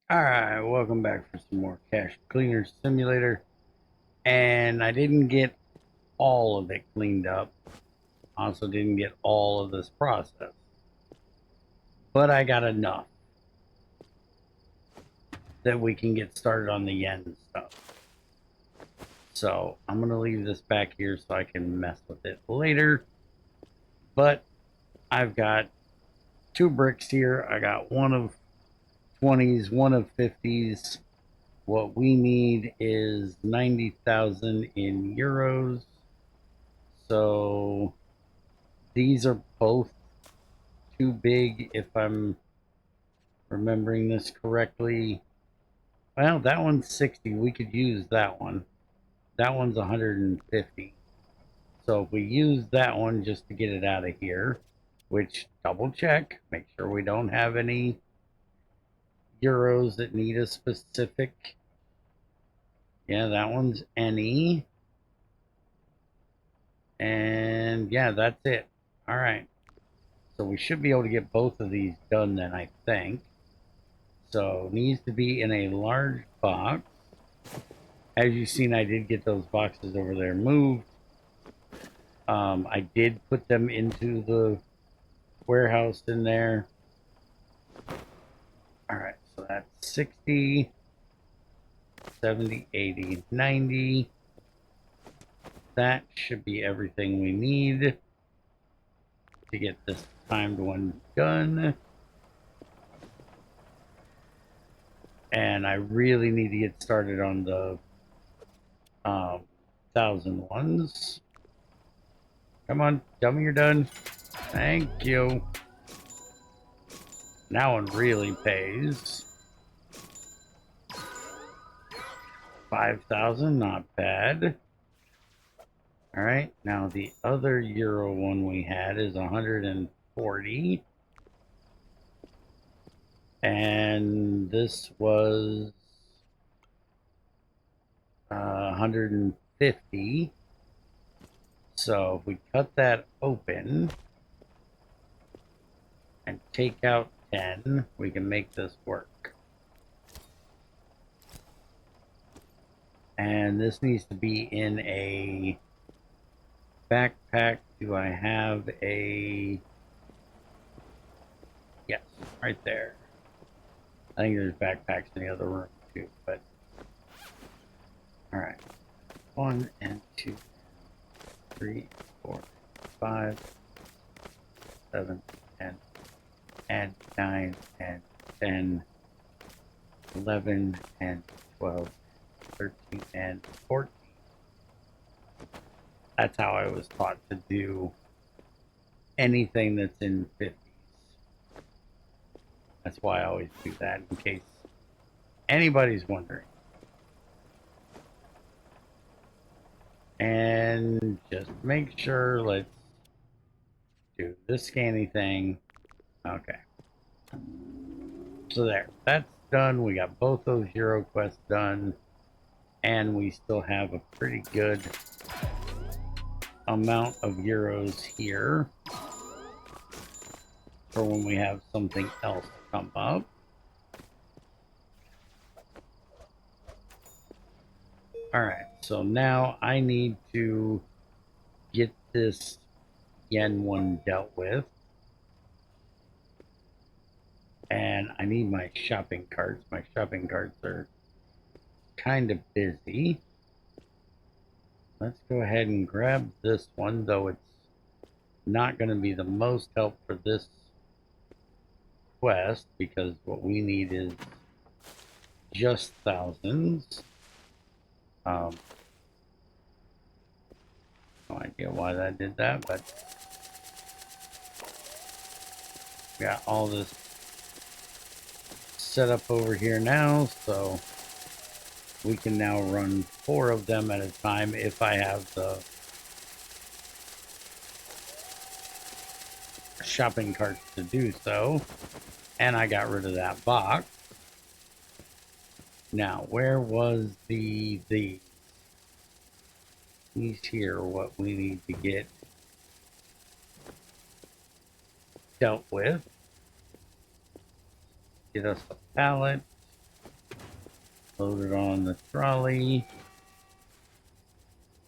Alright, welcome back for some more Cache Cleaner Simulator. And I didn't get all of it cleaned up. Also didn't get all of this process. But I got enough that we can get started on the yen stuff. So I'm going to leave this back here so I can mess with it later. But I've got 2 bricks here. I got one of 20s, one of 50s. What we need is 90,000 in euros. So these are both too big if I'm remembering this correctly. Well, that one's 60. We could use that one. That one's 150. So if we use that one just to get it out of here, which double check, make sure we don't have any euros that need a specific. Yeah, that one's any. And yeah, that's it. All right. So we should be able to get both of these done then, I think. So needs to be in a large box. As you've seen, I did get those boxes over there moved. I did put them into the warehouse in there. All right, so that's 60, 70, 80, 90. That should be everything we need to get this timed one done. And I really need to get started on the 1,000 ones. Come on, tell me you're done. Thank you. That one really pays. 5,000, not bad. All right, now the other euro one we had is 140. And this was 150. So if we cut that open and take out 10, we can make this work. And this needs to be in a backpack. Do I have a... Yes, right there. I think there's backpacks in the other room too, but... Alright. 1 and 2, 3, 4, 5, 7, 10, and 9, and 10, 11, and 12, 13, and 14. That's how I was taught to do anything that's in 50s. That's why I always do that, in case anybody's wondering. And just make sure, let's do this scanny thing. Okay. So there, that's done. We got both those Euro quests done. And we still have a pretty good amount of euros here for when we have something else come up. Alright, so now I need to get this yen one dealt with. And I need my shopping carts. My shopping carts are kind of busy. Let's go ahead and grab this one, though it's not going to be the most help for this quest, because what we need is just thousands. No idea why that did that, but got all this set up over here now, so we can now run 4 of them at a time if I have the shopping carts to do so. And I got rid of that box. Now, where was these here, what we need to get dealt with? Get us a pallet. Load it on the trolley.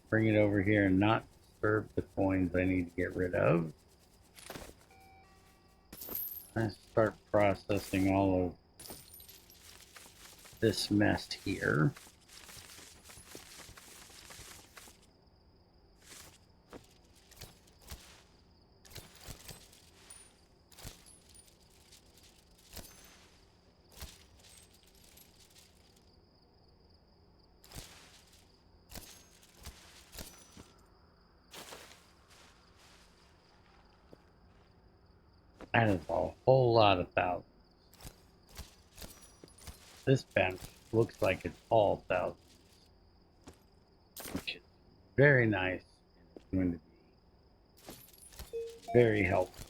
Bring it over here and not disturb the coins I need to get rid of. I start processing all of this mess here. That is a whole lot of thousands. This bench looks like it's all thousands, which is very nice and it's going to be very helpful.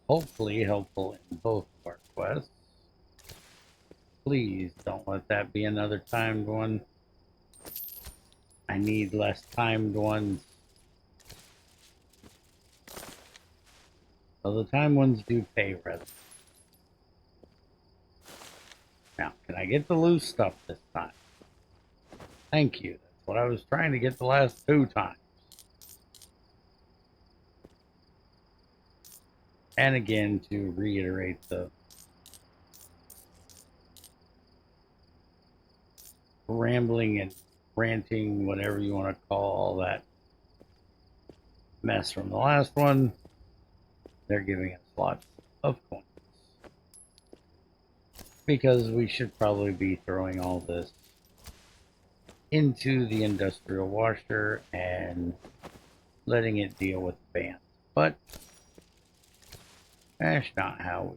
Hopefully helpful in both of our quests. Please don't let that be another timed one. I need less timed ones. So the timed ones do pay rather. Now, can I get the loose stuff this time? Thank you. That's what I was trying to get the last 2 times. And again, to reiterate the rambling and ranting, whatever you want to call all that mess from the last one, they're giving us lots of coins. Because we should probably be throwing all this into the industrial washer and letting it deal with the band. But that's not how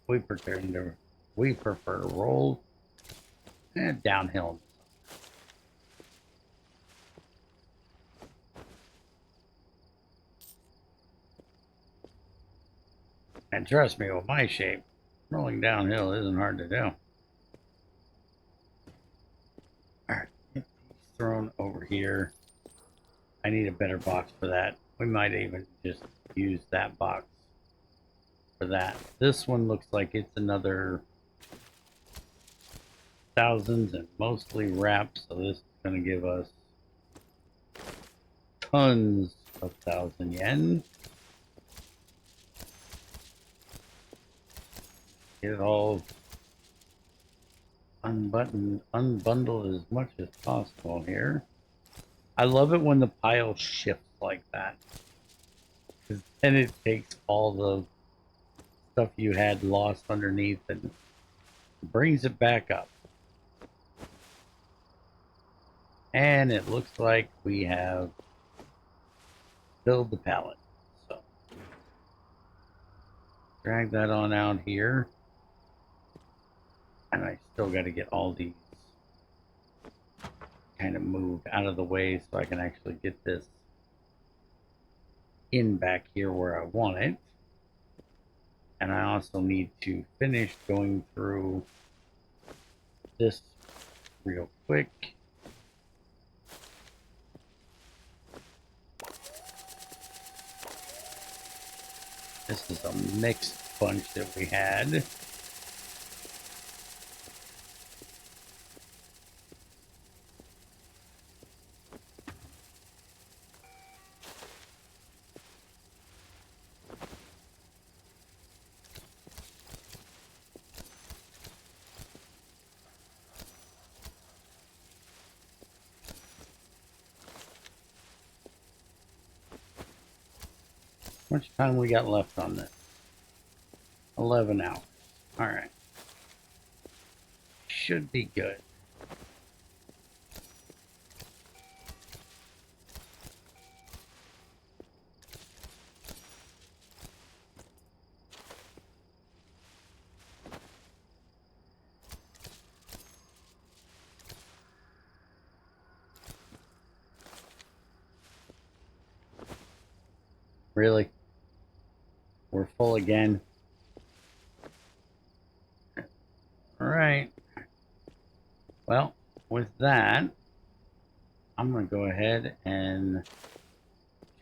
we prefer to roll and downhill. And trust me, with my shape, rolling downhill isn't hard to do. Alright, get these thrown over here. I need a better box for that. We might even just use that box for that. This one looks like it's another thousands and mostly wraps, so this is going to give us tons of 1,000 yen. Get it all unbundled as much as possible here. I love it when the pile shifts like that, because then it takes all the stuff you had lost underneath and brings it back up. And it looks like we have filled the pallet. So drag that on out here. And I still got to get all these kind of moved out of the way so I can actually get this in back here where I want it. And I also need to finish going through this real quick. This is a mixed bunch that we had. How much time we got left on this? 11 hours. All right. Should be good. Really? We're full again. All right. Well, with that, I'm going to go ahead and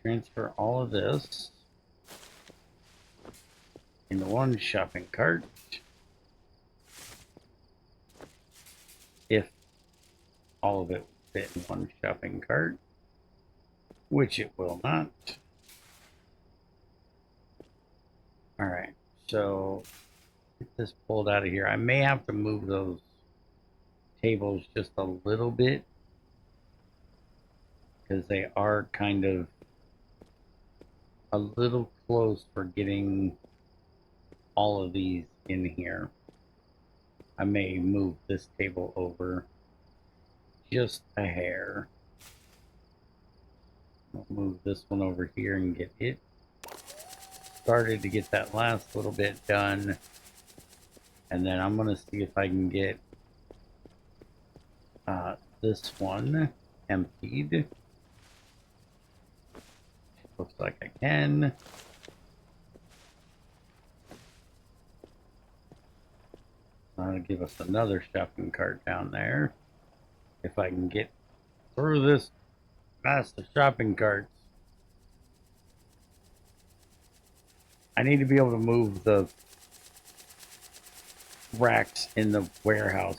transfer all of this into one shopping cart. If all of it will fit in one shopping cart, which it will not. All right, so get this pulled out of here. I may have to move those tables just a little bit because they are kind of a little close for getting all of these in here. I may move this table over just a hair. I'll move this one over here and get it started to get that last little bit done. And then I'm going to see if I can get this one emptied. Looks like I can. That'll give us another shopping cart down there. If I can get through this massive shopping carts. I need to be able to move the racks in the warehouse.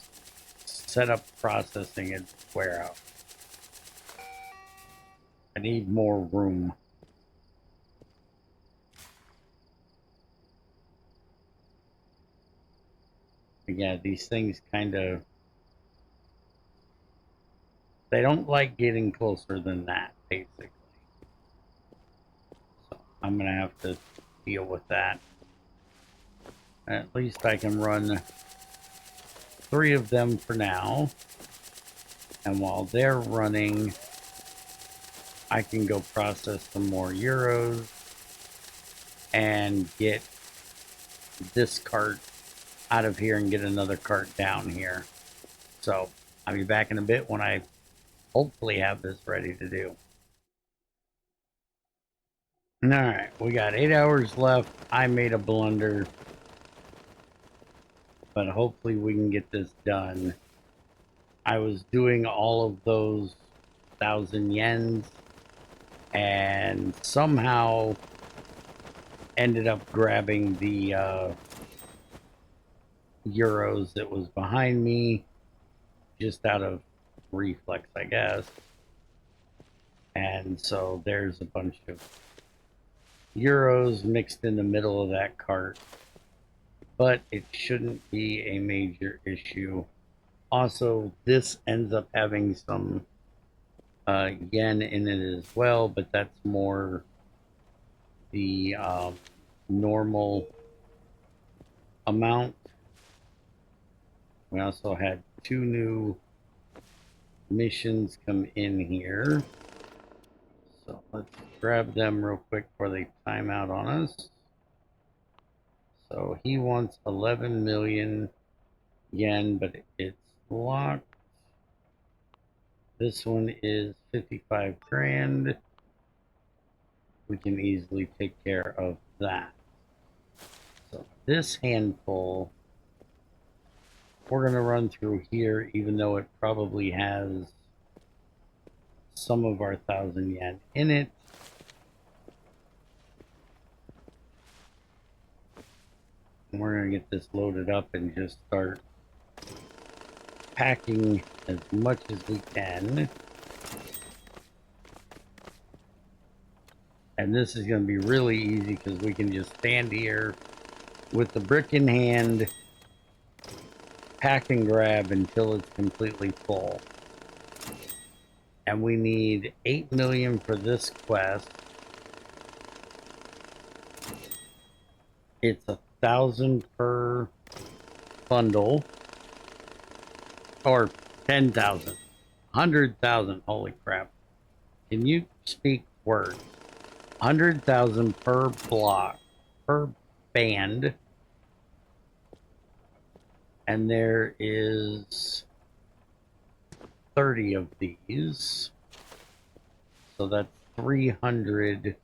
Set up processing in the warehouse. I need more room. Yeah, these things kind of, they don't like getting closer than that, basically. So I'm going to have to deal with that. At least I can run 3 of them for now. And while they're running, I can go process some more euros and get this cart out of here and get another cart down here. So I'll be back in a bit when I hopefully have this ready to do. All right, we got 8 hours left. I made a blunder, but hopefully we can get this done. I was doing all of those 1,000 yens and somehow ended up grabbing the euros that was behind me just out of reflex, I guess. And so there's a bunch of euros mixed in the middle of that cart, but it shouldn't be a major issue. Also, this ends up having some yen in it as well, but that's more the normal amount. We also had 2 new missions come in here. So let's grab them real quick before they time out on us. So he wants 11 million yen, but it's locked. This one is 55 grand. We can easily take care of that. So this handful, we're going to run through here, even though it probably has some of our 1,000 yen in it. And we're going to get this loaded up and just start packing as much as we can. And this is going to be really easy because we can just stand here with the brick in hand, pack and grab until it's completely full. And we need 8 million for this quest. It's 1,000 per bundle, or 10,000, 100,000. Holy crap! Can you speak words? 100,000 per block, per band, and there is 30 of these, so that's 300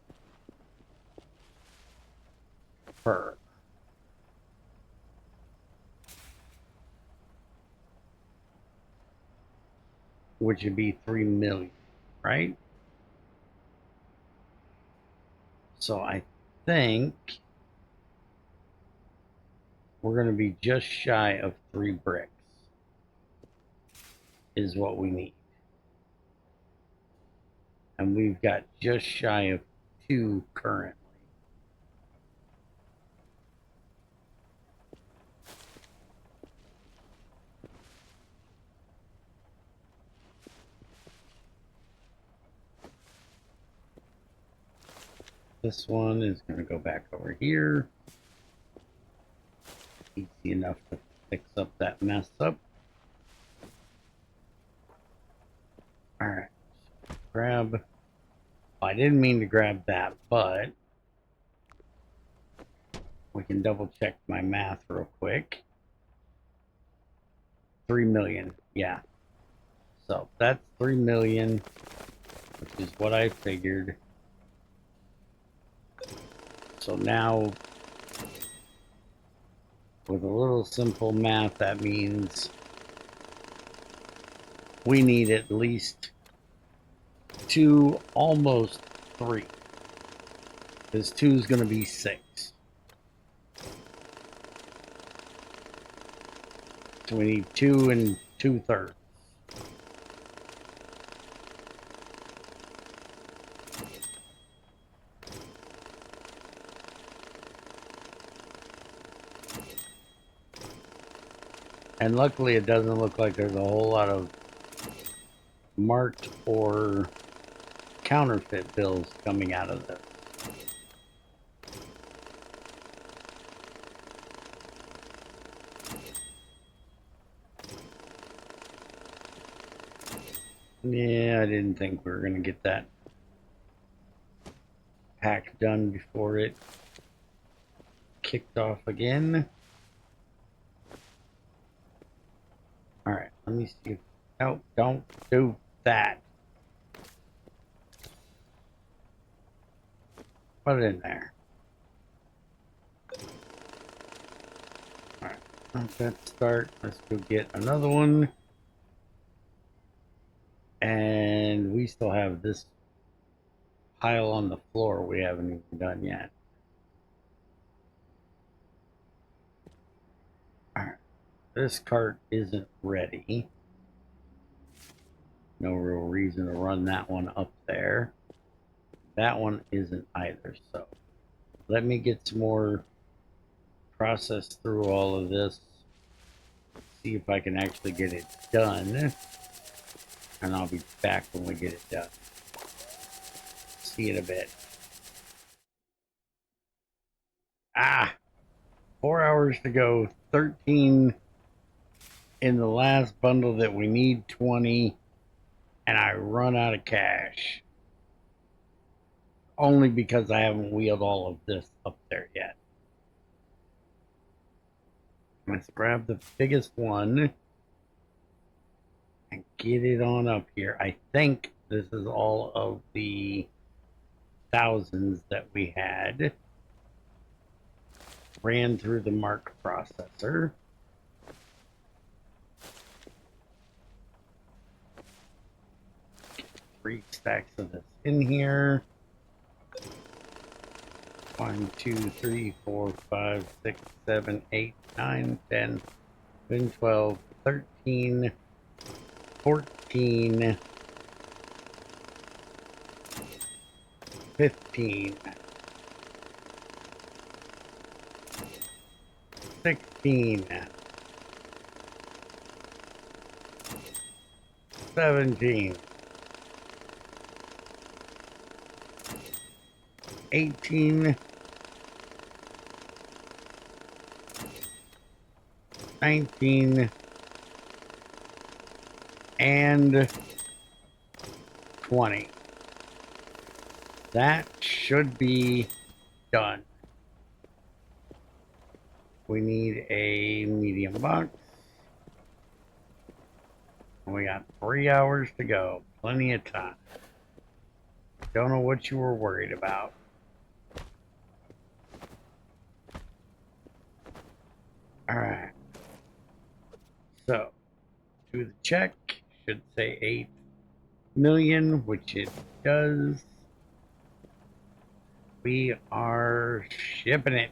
per. Which would be 3 million, right? So I think we're going to be just shy of 3 bricks is what we need. And we've got just shy of 2 currently. This one is going to go back over here. Easy enough to fix up that mess up. Alright. Grab. I didn't mean to grab that, but we can double check my math real quick. 3 million. Yeah. So that's 3 million, which is what I figured. So now, with a little simple math, that means we need at least 2, almost 3. Because 2 is going to be 6. So we need 2 and 2/3. And luckily it doesn't look like there's a whole lot of marked or counterfeit bills coming out of this. Yeah, I didn't think we were going to get that pack done before it kicked off again. Alright, let me see if... No, don't do that. Put it in there. Alright, let that start. Let's go get another one. And we still have this pile on the floor we haven't even done yet. Alright, this cart isn't ready. No real reason to run that one up there. That one isn't either, so let me get some more process through all of this, see if I can actually get it done, and I'll be back when we get it done. See you in a bit. 4 hours to go, 13 in the last bundle that we need 20, and I run out of cash. Only because I haven't wheeled all of this up there yet. Let's grab the biggest one and get it on up here. I think this is all of the thousands that we had. Ran through the mark processor. Get 3 stacks of this in here. 1, 2, 3, 4, 5, 6, 7, 8, 9, 10, 11, 12, 13, 14, 15, 16, 17, 18, 19, and 20. That should be done. We need a medium box. We got 3 hours to go. Plenty of time. Don't know what you were worried about. Alright. So, do the check. Should say 8 million, which it does. We are shipping it.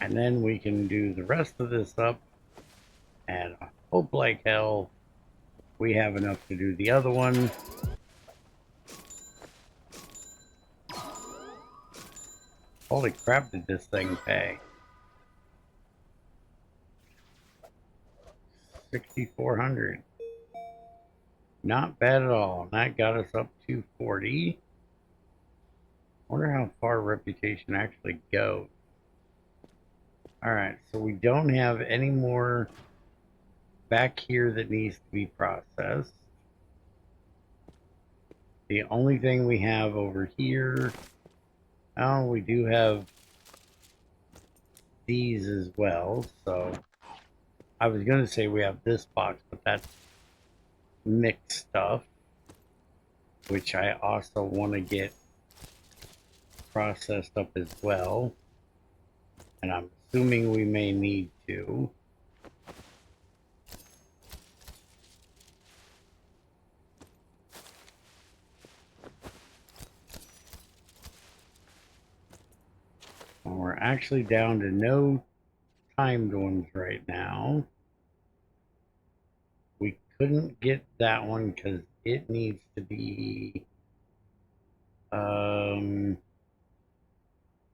And then we can do the rest of this up, and I hope like hell we have enough to do the other one. Holy crap, did this thing pay? 6,400. Not bad at all. And that got us up to 40. Wonder how far reputation actually goes. Alright, so we don't have any more back here that needs to be processed. The only thing we have over here, oh, we do have these as well. So I was going to say we have this box, but that's mixed stuff, which I also want to get processed up as well. And I'm assuming we may need to. And we're actually down to no timed ones right now. We couldn't get that one because it needs to be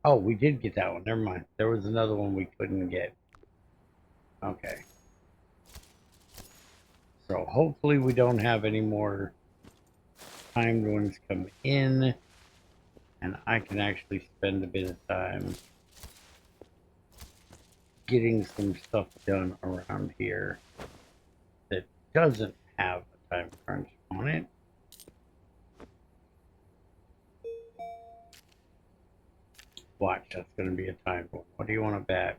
oh, we did get that one. Never mind. There was another one we couldn't get. Okay. So hopefully we don't have any more timed ones come in, and I can actually spend a bit of time getting some stuff done around here that doesn't have a time crunch on it. Watch, that's going to be a timed one. What do you want to bet?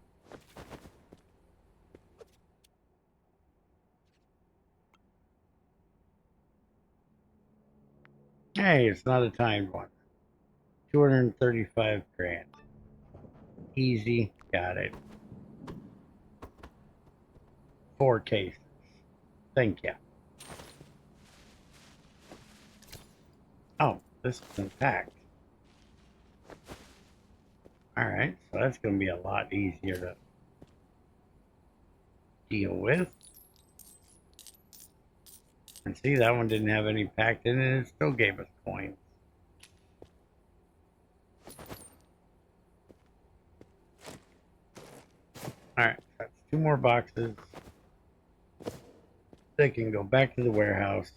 Hey, it's not a timed one. 235 grand. Easy, got it. 4 cases. Thank you. Oh, this isn't packed. Alright, so that's going to be a lot easier to deal with. And see, that one didn't have any packed in it, and it still gave us coins. Alright, that's 2 more boxes. They can go back to the warehouse,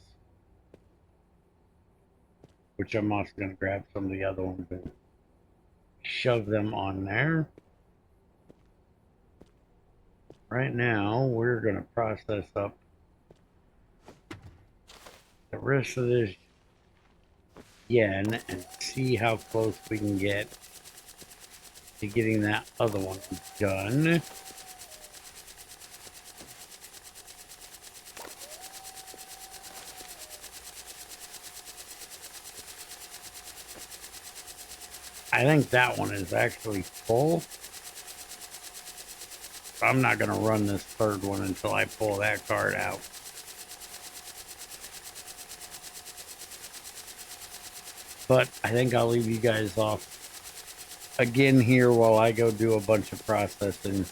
which I'm also going to grab some of the other ones and shove them on there. Right now, we're going to process up the rest of this yen and see how close we can get to getting that other one done. I think that one is actually full. I'm not going to run this third one until I pull that card out. But I think I'll leave you guys off again here while I go do a bunch of processing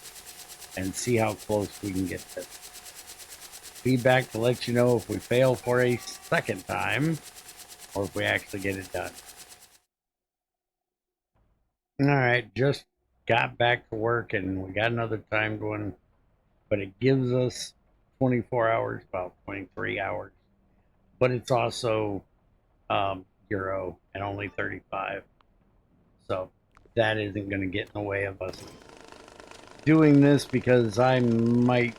and see how close we can get this. Be back to let you know if we fail for a second time or if we actually get it done. Alright, just got back to work and we got another time going, but it gives us 24 hours, about 23 hours. But it's also euro and only 35. So that isn't going to get in the way of us doing this, because I might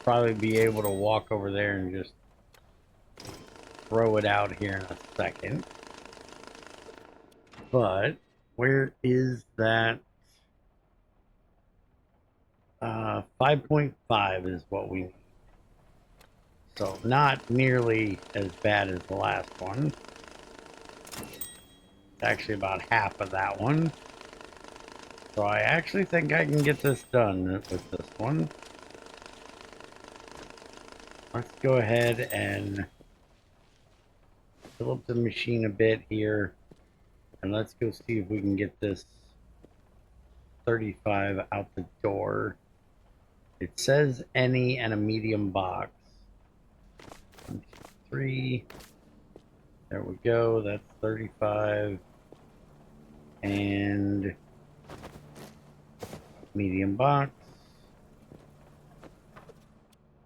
probably be able to walk over there and just throw it out here in a second. But where is that? 5.5 is what we need. So not nearly as bad as the last one. It's actually about half of that one. So I actually think I can get this done with this one. Let's go ahead and fill up the machine a bit here. And let's go see if we can get this 35 out the door. It says any and a medium box. 1, 2, 3. There we go. That's 35. And medium box.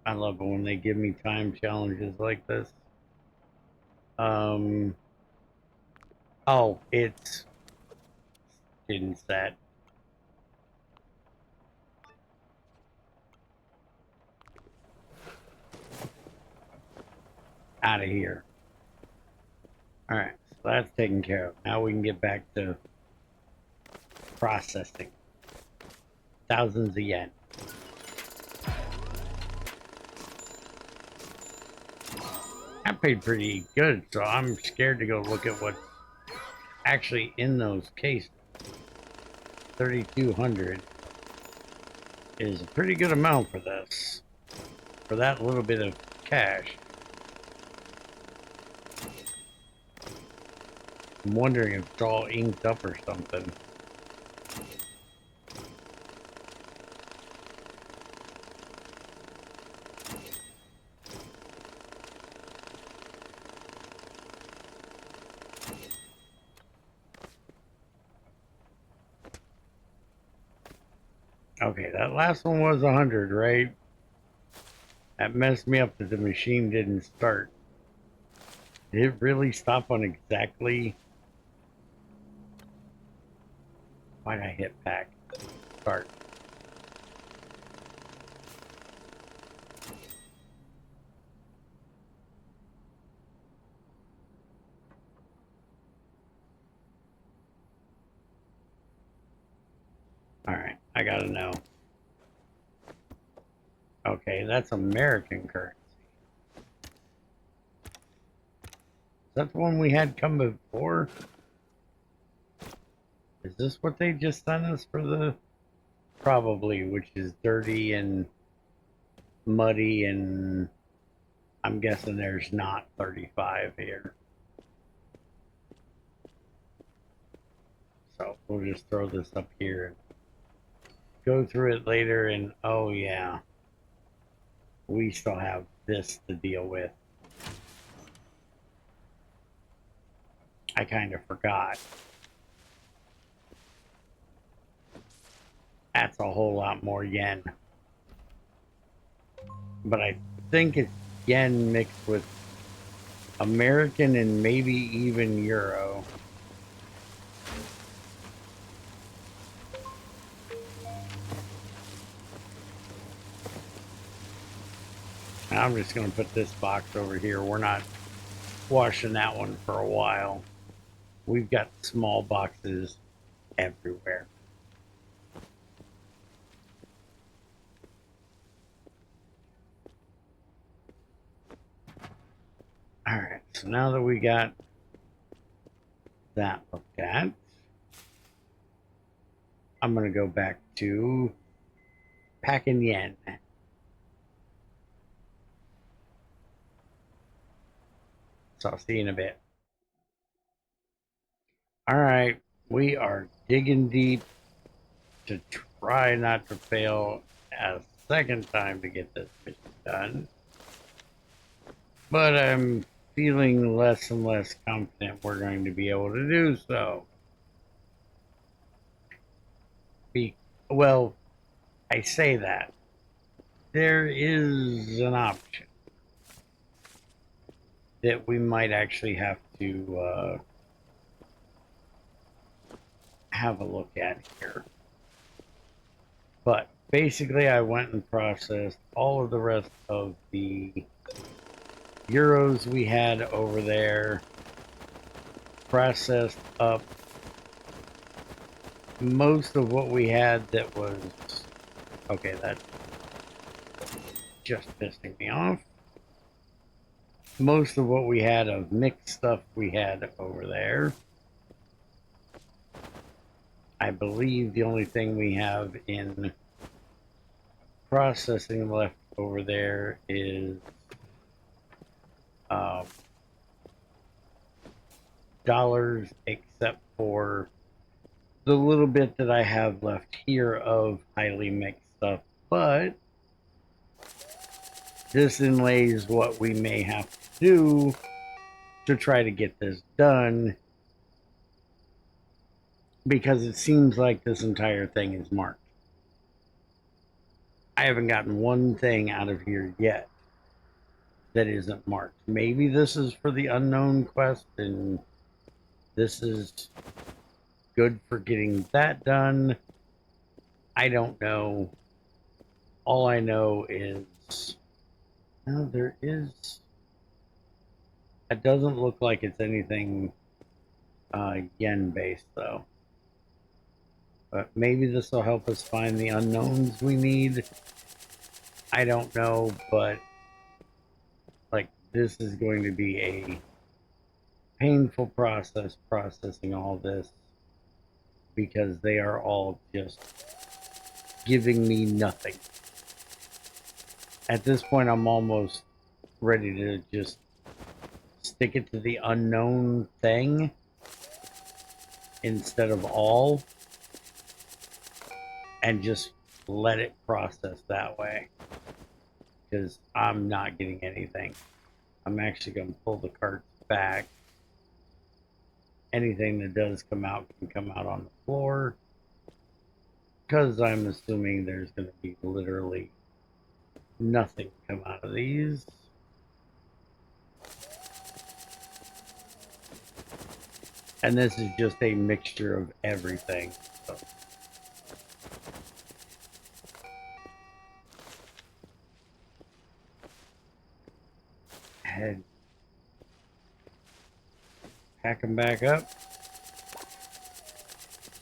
I love it when they give me time challenges like this. Oh, it's didn't set. Out of here. Alright, so that's taken care of. Now we can get back to processing. Thousands of yen. I paid pretty good, so I'm scared to go look at what's actually in those cases. 3,200 is a pretty good amount for this. For that little bit of cash. I'm wondering if it's all inked up or something. Okay, that last one was 100, right? That messed me up that the machine didn't start. Did it really stop on exactly? Why'd I hit pack? Start. Alright, I gotta know. Okay, that's American currency. Is that the one we had come before? Is this what they just sent us for the... Probably, which is dirty and muddy, and I'm guessing there's not 35 here. So we'll just throw this up here and go through it later, and oh yeah, we still have this to deal with. I kind of forgot. That's a whole lot more yen. But I think it's yen mixed with American and maybe even euro. I'm just going to put this box over here. We're not washing that one for a while. We've got small boxes everywhere. Alright, so now that we got that looked at, I'm going to go back to packing yen. So I'll see you in a bit. Alright, we are digging deep to try not to fail a second time to get this mission done. But I'm feeling less and less confident we're going to be able to do so. Well, I say that. There is an option that we might actually have to have a look at here. But basically, I went and processed all of the rest of the euros we had over there, processed up most of what we had that was... Okay, that's just pissing me off. Most of what we had of mixed stuff we had over there. I believe the only thing we have in processing left over there is dollars, except for the little bit that I have left here of highly mixed stuff, but this inlays what we may have to do to try to get this done, because it seems like this entire thing is marked. I haven't gotten one thing out of here yet that isn't marked. Maybe this is for the unknown quest and this is good for getting that done. I don't know. All I know is, no, there is. It doesn't look like it's anything yen based though. But maybe this will help us find the unknowns we need. I don't know, but like this is going to be a painful process processing all this, because they are all just giving me nothing. At this point, I'm almost ready to just stick it to the unknown thing instead of all, and just let it process that way, because I'm not getting anything. I'm actually going to pull the carts back. Anything that does come out can come out on the floor, because I'm assuming there's going to be literally nothing come out of these. And this is just a mixture of everything. So. Head. Pack them back up.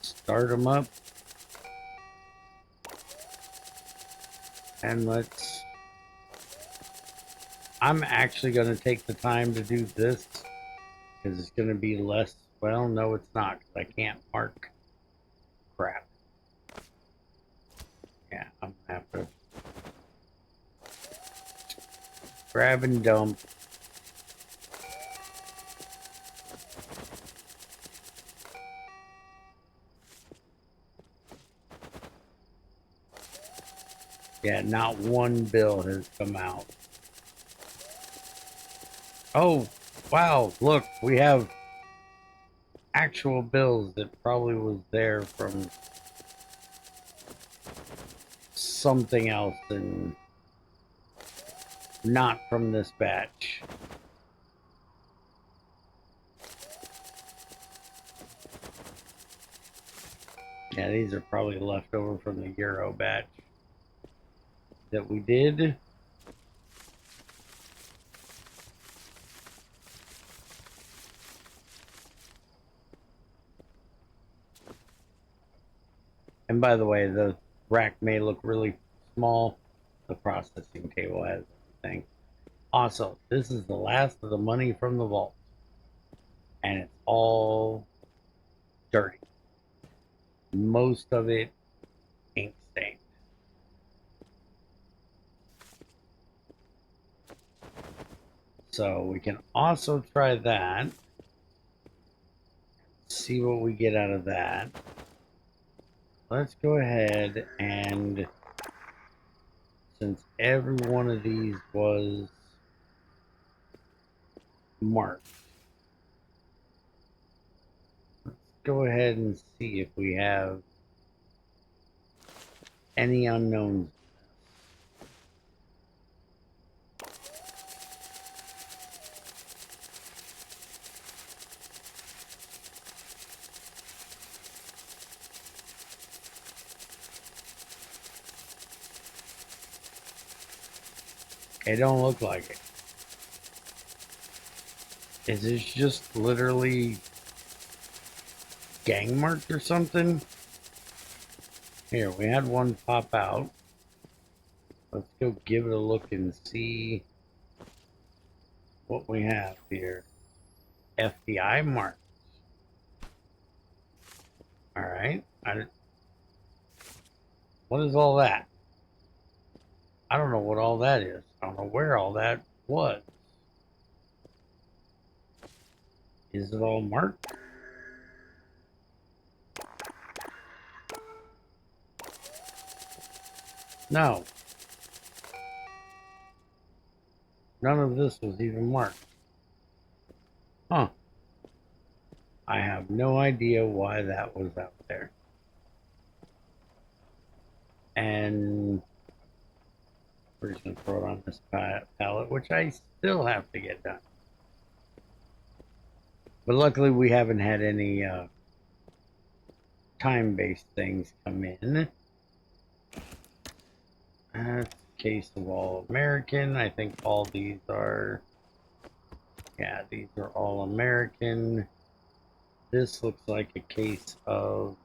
Start them up. And let's... I'm actually going to take the time to do this, because it's going to be less... Well, no, it's not, because I can't mark crap. Yeah, I'm going to have to grab and dump. Yeah, not one bill has come out. Oh, wow, look, we have actual bills that probably was there from something else and not from this batch. Yeah, these are probably left over from the Euro batch that we did. And by the way, the rack may look really small. The processing table has everything. Also, this is the last of the money from the vault. And it's all dirty. Most of it ink stained. So we can also try that. See what we get out of that. Let's go ahead and, since every one of these was marked, let's go ahead and see if we have any unknowns. It don't look like it. Is this just literally gang marked or something? Here, we had one pop out. Let's go give it a look and see what we have here. FBI marks. Alright. What is all that? I don't know what all that is. I don't know where all that was. Is it all marked? No. None of this was even marked. Huh. I have no idea why that was out there. And we're just going to throw it on this pallet, which I still have to get done. But luckily we haven't had any time-based things come in. That's a case of All American. I think all these are... Yeah, these are All American. This looks like a case of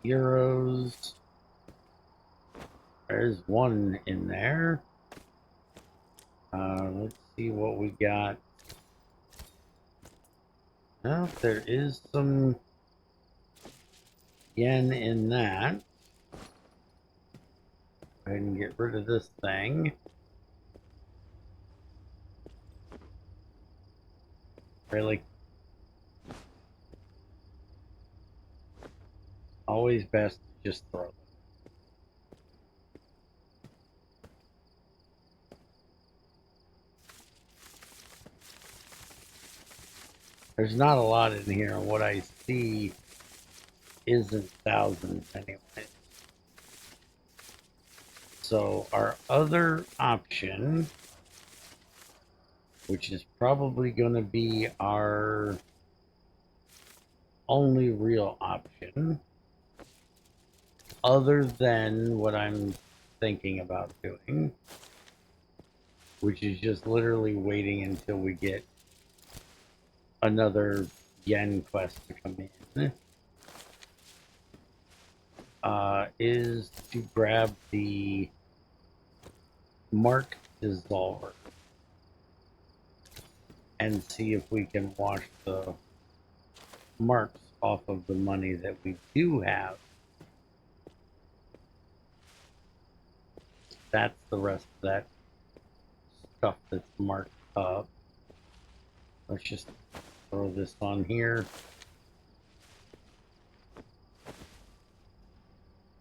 Euros. There's one in there. Let's see what we got. Well, there is some yen in that. Go ahead and get rid of this thing. Really? Always best to just throw them. There's not a lot in here, and what I see isn't thousands anyway. So our other option, which is probably going to be our only real option, other than what I'm thinking about doing, which is just literally waiting until we get another yen quest to come in, is to grab the Mark Dissolver and see if we can wash the marks off of the money that we do have. That's the rest of that stuff that's marked up. Let's just throw this on here.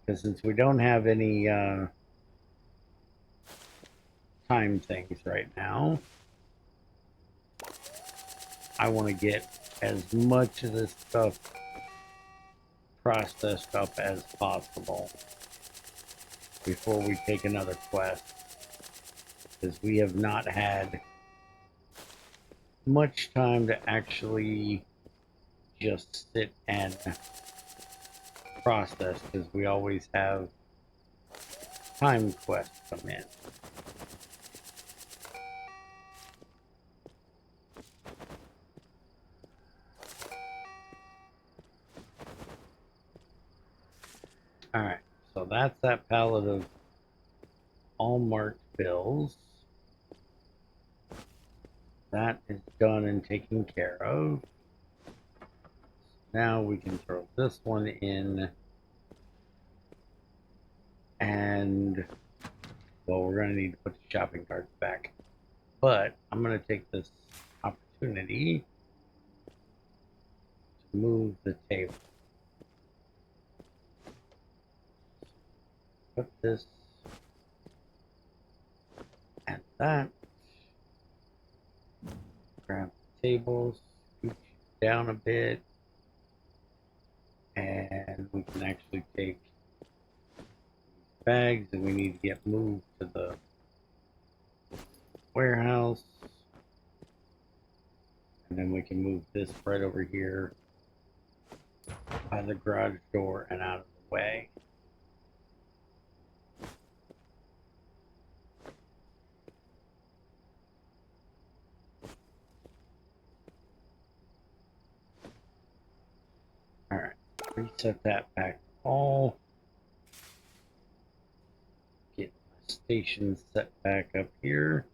Because since we don't have any time things right now, I want to get as much of this stuff processed up as possible before we take another quest, because we have not had much time to actually just sit and process, because we always have time quests come in. Alright, so that's that pallet of all marked bills. That is done and taken care of. Now we can throw this one in, and well, we're going to need to put the shopping carts back. But I'm going to take this opportunity to move the table. Put this and that. Grab the tables, scooch down a bit, and we can actually take bags that we need to get moved to the warehouse, and then we can move this right over here by the garage door and out of the way. Alright, reset that back all. Get my station set back up here.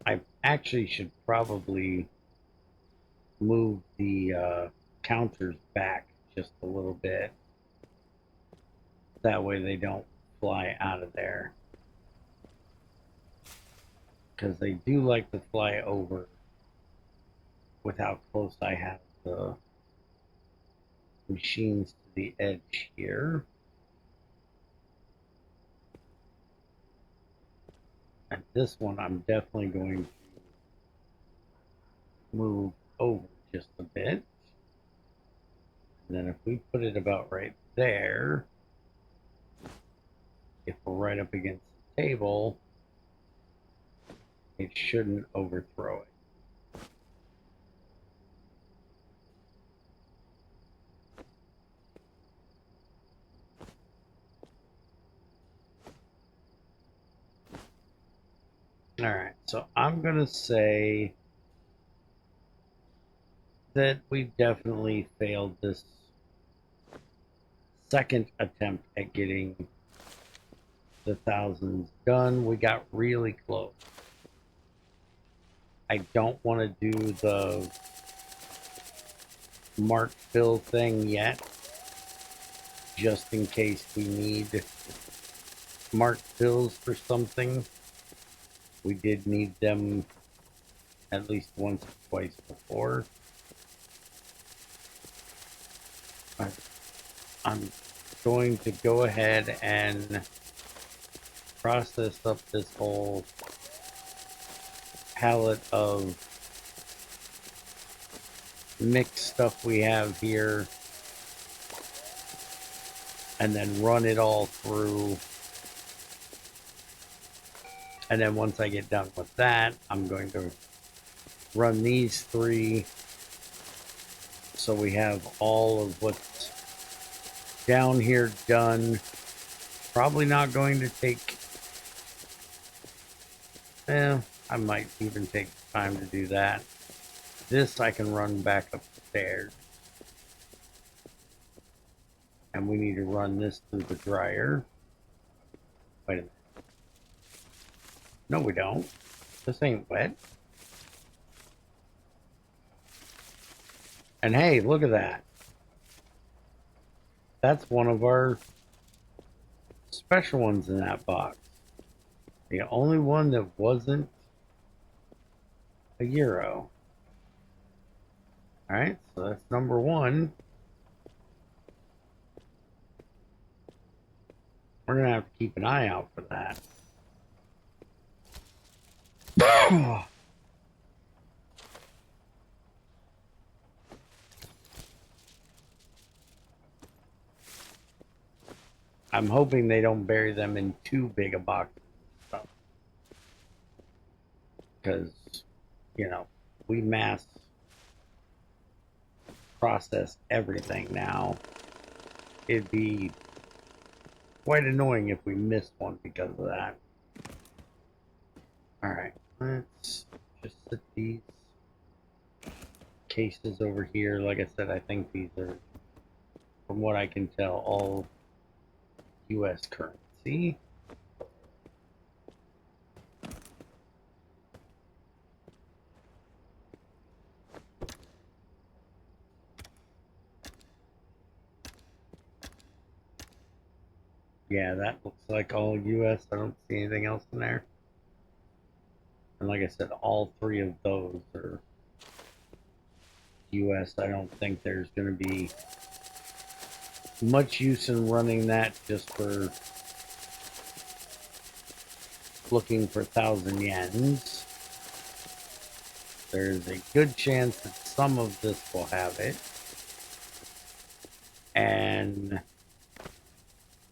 I actually should probably move the counters back just a little bit. That way they don't fly out of there. Because they do like to fly over with how close I have the machines to the edge here. And this one I'm definitely going to move over just a bit. And then if we put it about right there, if we're right up against the table, it shouldn't overthrow it. All right, so I'm gonna say that we definitely failed this second attempt at getting the thousands done. We got really close. I don't want to do the mark fill thing yet, just in case we need mark fills for something. We did need them at least once or twice before. I'm going to go ahead and process up this whole palette of mixed stuff we have here, and then run it all through. And then once I get done with that, I'm going to run these three so we have all of what's down here done. Probably not going to take, I might even take time to do that. This I can run back upstairs. And we need to run this through the dryer. Wait a minute. No, we don't. This ain't wet. And hey, look at that. That's one of our special ones in that box. The only one that wasn't a Euro. Alright, so that's number one. We're going to have to keep an eye out for that. I'm hoping they don't bury them in too big a box. Because, you know, we mass process everything now. It'd be quite annoying if we missed one because of that. Alright, let's just set these cases over here. Like I said, I think these are, from what I can tell, all US currency. Yeah, that looks like all US. I don't see anything else in there. And like I said, all three of those are US. I don't think there's going to be much use in running that just for looking for 1,000 yens. There's a good chance that some of this will have it. And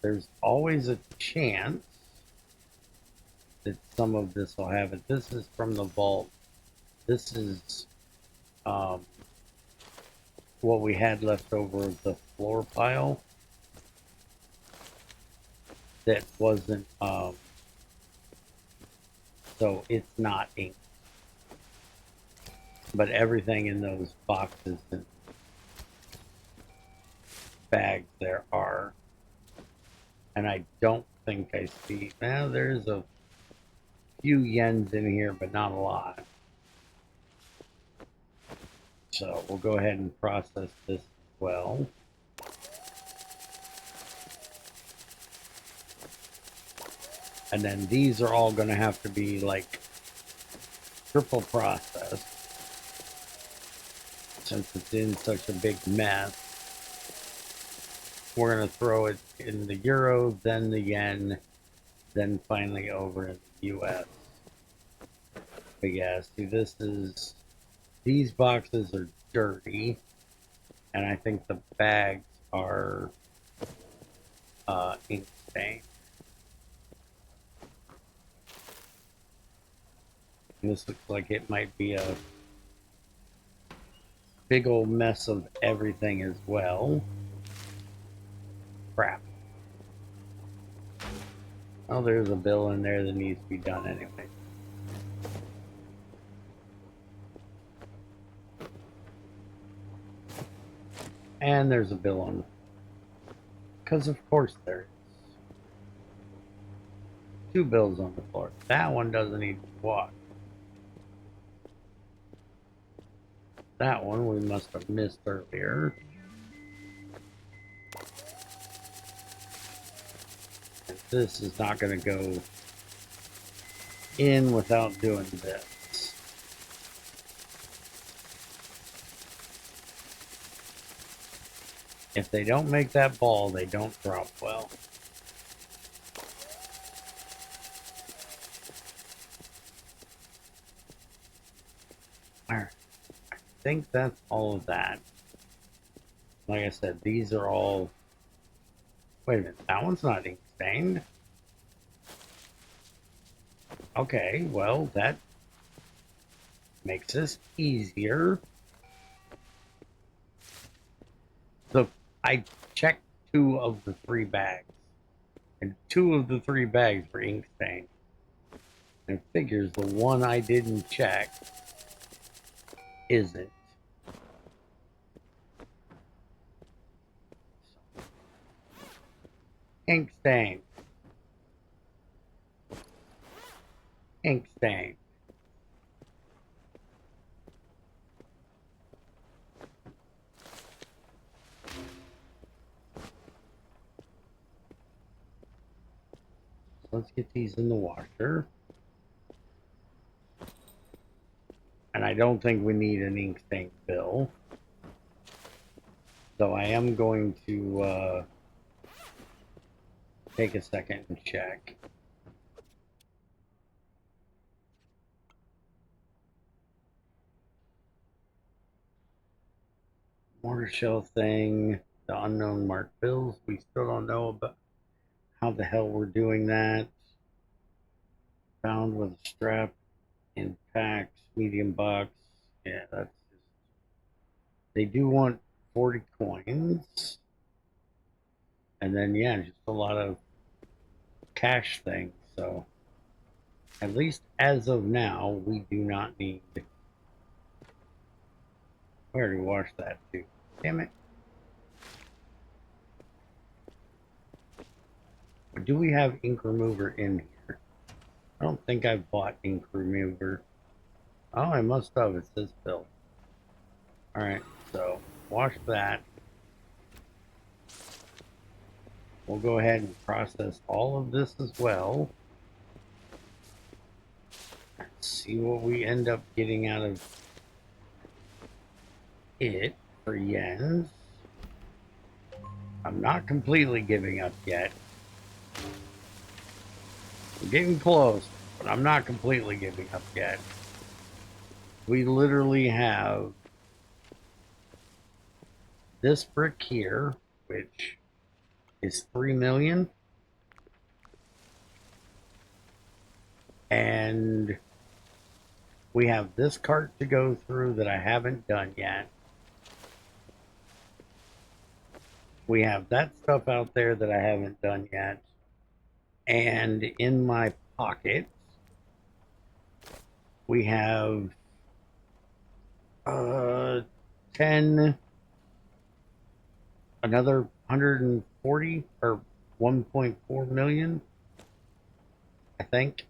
there's always a chance that some of this will have it. This is from the vault. This is what we had left over of the floor pile that wasn't so it's not ink, but everything in those boxes and bags there are, and I don't think I see, now there's a few yens in here but not a lot. So we'll go ahead and process this as well. And then these are all going to have to be like triple processed. since it's in such a big mess, we're going to throw it in the euro, then the yen, then finally over in the US. But yeah, see, these boxes are dirty, and I think the bags are ink stained. And this looks like it might be a big old mess of everything as well. Crap. Oh, there's a bill in there that needs to be done anyway. And there's a bill on, because of course there is. 2 bills on the floor. That one doesn't need to wash. That one we must have missed earlier. And this is not going to go in without doing this. If they don't make that ball, they don't drop well. Alright. I think that's all of that. Like I said, these are all... Wait a minute, that one's not ink stained. Okay, well, that makes this easier. So I checked 2 of the 3 bags, and 2 of the 3 bags were ink stained. And it figures the one I didn't check isn't. Ink stain. Ink stain. Let's get these in the washer. And I don't think we need an ink stain bill. So I am going to take a second and check. Mortar shell thing, the unknown marked bills. We still don't know about how the hell we're doing that. Found with a strap in packs, medium box. Yeah, that's just... They do want 40 coins. And then, yeah, just a lot of cash things. So, at least as of now, we do not need... We already washed that too. Damn it. But do we have ink remover in here? I don't think I've bought ink remover. Oh, I must have. It says bill. Alright, so wash that. We'll go ahead and process all of this as well. Let's see what we end up getting out of it for yens. I'm not completely giving up yet. I'm getting close, but I'm not completely giving up yet. We literally have this brick here, which is 3 million. And we have this cart to go through that I haven't done yet. We have that stuff out there that I haven't done yet. And in my pockets, we have 10, another 140 or 1.4 million. I think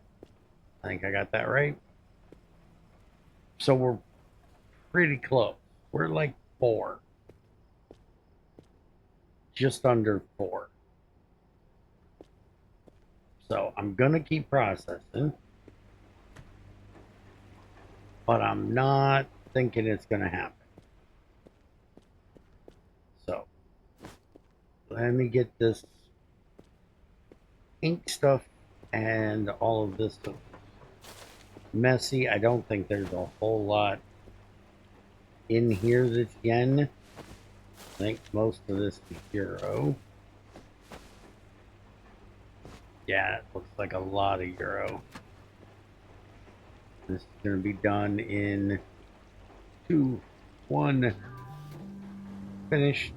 I got that right. So we're pretty close. We're like 4. Just under 4. So I'm gonna keep processing, but I'm not thinking it's gonna happen. let me get this ink stuff and all of this stuff messy. I don't think there's a whole lot in here that's yen. I think most of this is euro. Yeah, it looks like a lot of euro. This is going to be done in 2, 1, finished.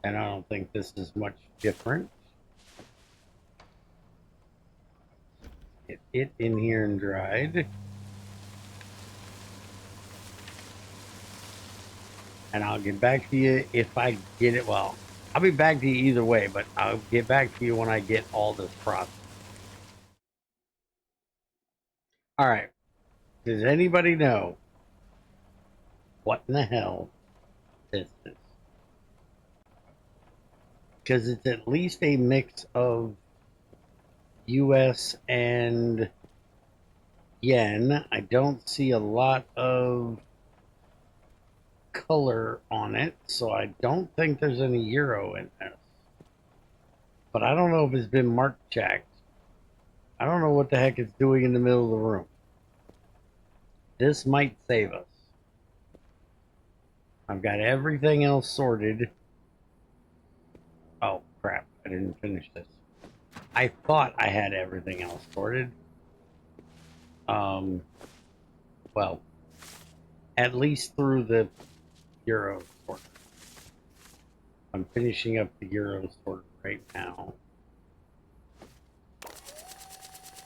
And I don't think this is much different. Get it in here and dried. And I'll get back to you if I get it. Well, I'll be back to you either way, but I'll get back to you when I get all this processed. All right. Does anybody know what in the hell this is? Because it's at least a mix of US and yen. I don't see a lot of color on it, so I don't think there's any euro in this. But I don't know if it's been mark checked. I don't know what the heck it's doing in the middle of the room. This might save us. I've got everything else sorted. Oh, crap. I didn't finish this. I thought I had everything else sorted. Well, at least through the euro sort. I'm finishing up the euro sort right now.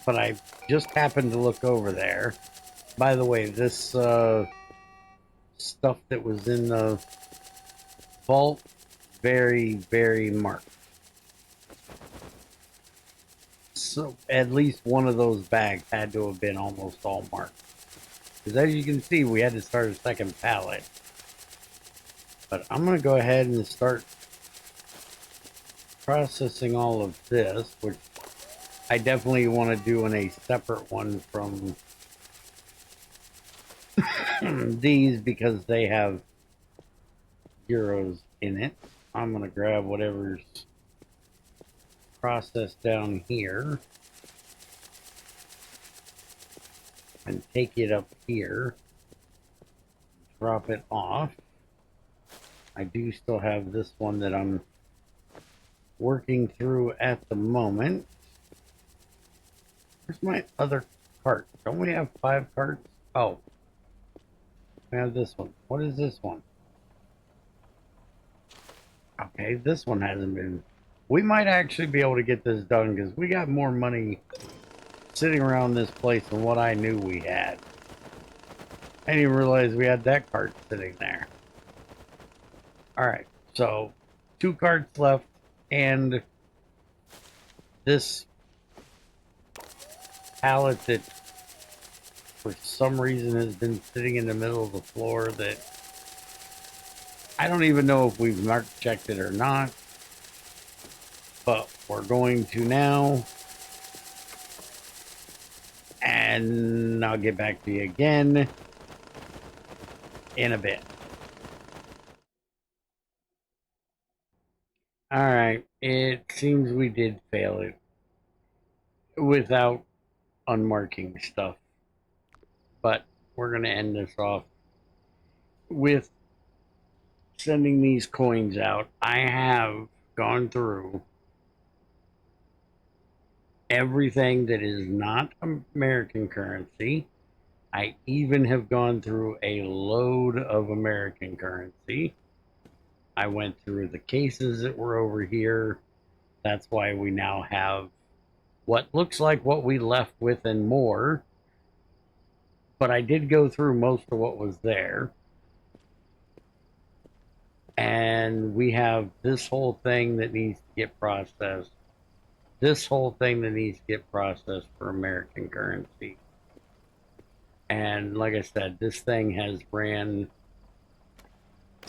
But I just happened to look over there. By the way, this stuff that was in the vault, very, very marked. So at least one of those bags had to have been almost all marked. Because as you can see, we had to start a second pallet. But I'm going to go ahead and start processing all of this, which I definitely want to do in a separate one from these because they have euros in it. I'm going to grab whatever's processed down here and take it up here, drop it off. I do still have this one that I'm working through at the moment. Where's my other cart? Don't we have 5 carts? Oh, we have this one. What is this one? Okay, this one hasn't been. We might actually be able to get this done because we got more money sitting around this place than what I knew we had. I didn't even realize we had that cart sitting there. Alright, so 2 carts left, and this pallet that for some reason has been sitting in the middle of the floor that I don't even know if we've mark checked it or not, but we're going to now, and I'll get back to you again in a bit. Alright, it seems we did fail it without unmarking stuff, but we're going to end this off with sending these coins out. I have gone through everything that is not American currency. I even have gone through a load of American currency. I went through the cases that were over here. That's why we now have what looks like what we left with and more. But I did go through most of what was there. And we have this whole thing that needs to get processed. This whole thing that needs to get processed for American currency. And like I said, this thing has ran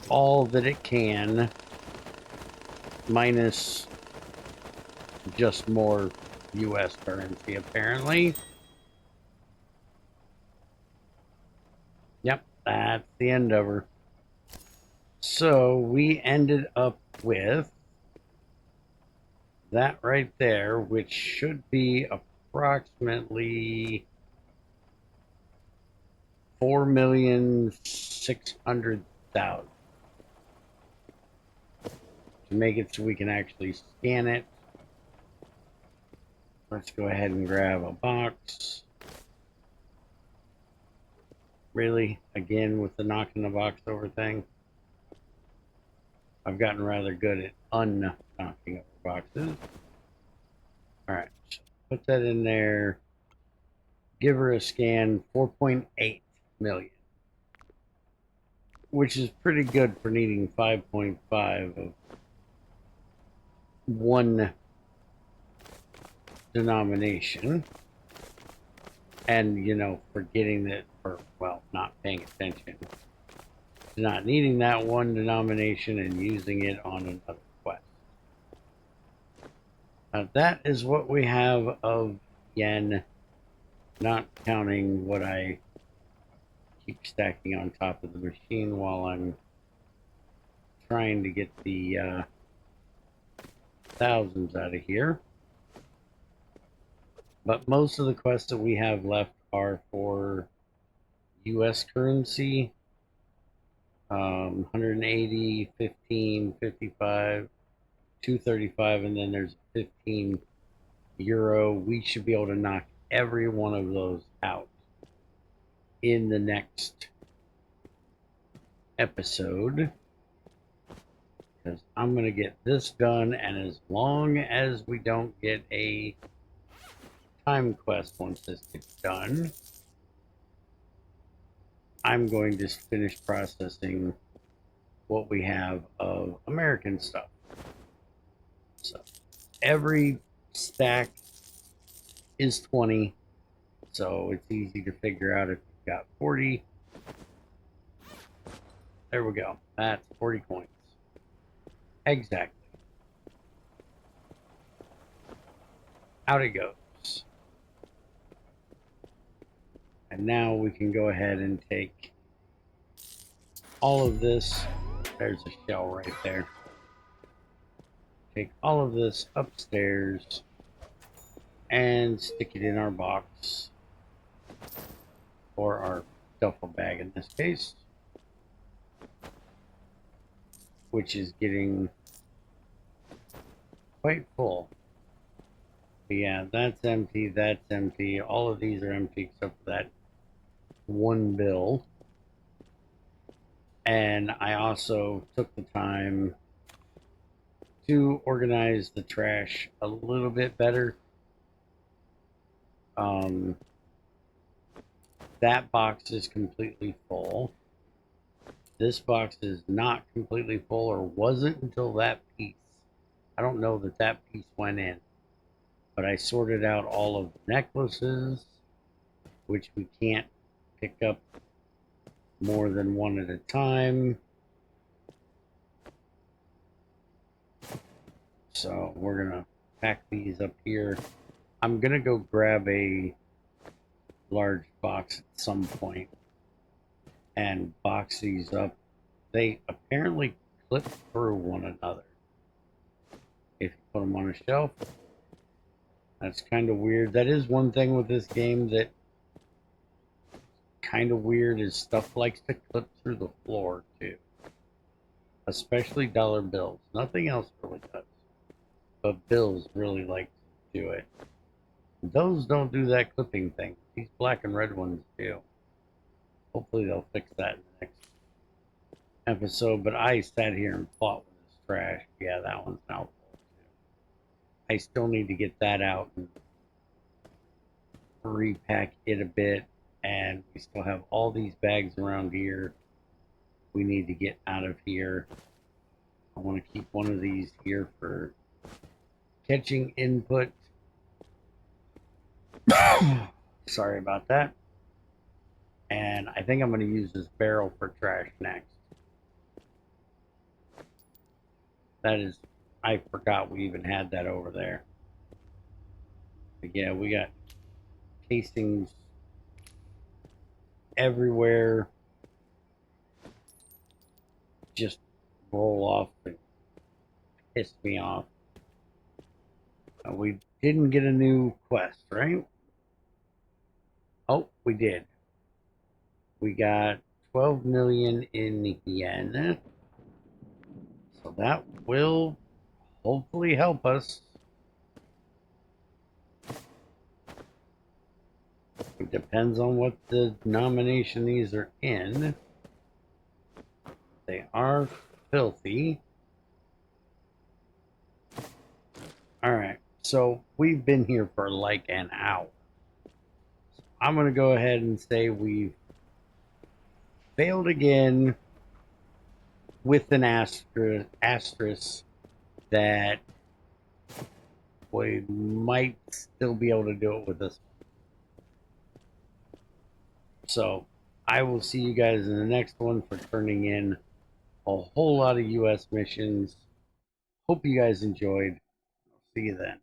all that it can, minus just more US currency, apparently. Yep, That's the end of her. So we ended up with that right there, which should be approximately 4,600,000 to make it so we can actually scan it. Let's go ahead and grab a box. Really, again, with the knocking the box over thing, I've gotten rather good at unknocking over boxes. All right, so put that in there. Give her a scan, 4.8 million, which is pretty good for needing 5.5 of one denomination. And, you know, forgetting that, or, well, not paying attention, not needing that one denomination and using it on another quest. That is what we have of yen, not counting what I keep stacking on top of the machine while I'm trying to get the thousands out of here. But most of the quests that we have left are for US currency. 180, 15, 55, 235, and then there's 15 euro. We should be able to knock every one of those out in the next episode, because I'm going to get this done, and as long as we don't get a time quest once this gets done, I'm going to finish processing what we have of American stuff. So every stack is 20, so it's easy to figure out if you've got 40. There we go. That's 40 coins. Exactly. Out it goes. And now we can go ahead and take all of this. There's a shell right there. Take all of this upstairs and stick it in our box, or our duffel bag in this case, which is getting quite full. But yeah, that's empty, that's empty. All of these are empty except for that one bill. And I also took the time to organize the trash a little bit better. That box is completely full. This box is not completely full, or wasn't until that piece. I don't know that that piece went in, but I sorted out all of the necklaces, which we can't pick up more than one at a time. So we're gonna pack these up here. I'm gonna go grab a large box at some point and box these up. They apparently clip through one another if you put them on a shelf. That's kind of weird. That is one thing with this game that kind of weird, is stuff likes to clip through the floor too, especially dollar bills. Nothing else really does, but bills really like to do it. Those don't do that clipping thing. These black and red ones do. Hopefully they'll fix that in the next episode. But I sat here and fought with this trash. Yeah, that one's now full too. I still need to get that out and repack it a bit. And we still have all these bags around here we need to get out of here. I want to keep one of these here for catching input. Sorry about that. And I think I'm going to use this barrel for trash next. That is, I forgot we even had that over there. But yeah, we got casings everywhere. just roll off and piss me off. We didn't get a new quest, right? Oh, we did. We got 12 million in yen. So that will hopefully help us. It depends on what the denomination these are in. They are filthy. Alright, so we've been here for like an hour. I'm going to go ahead and say we've failed again with an asterisk that we might still be able to do it with this. So I will see you guys in the next one for turning in a whole lot of US missions. Hope you guys enjoyed. See you then.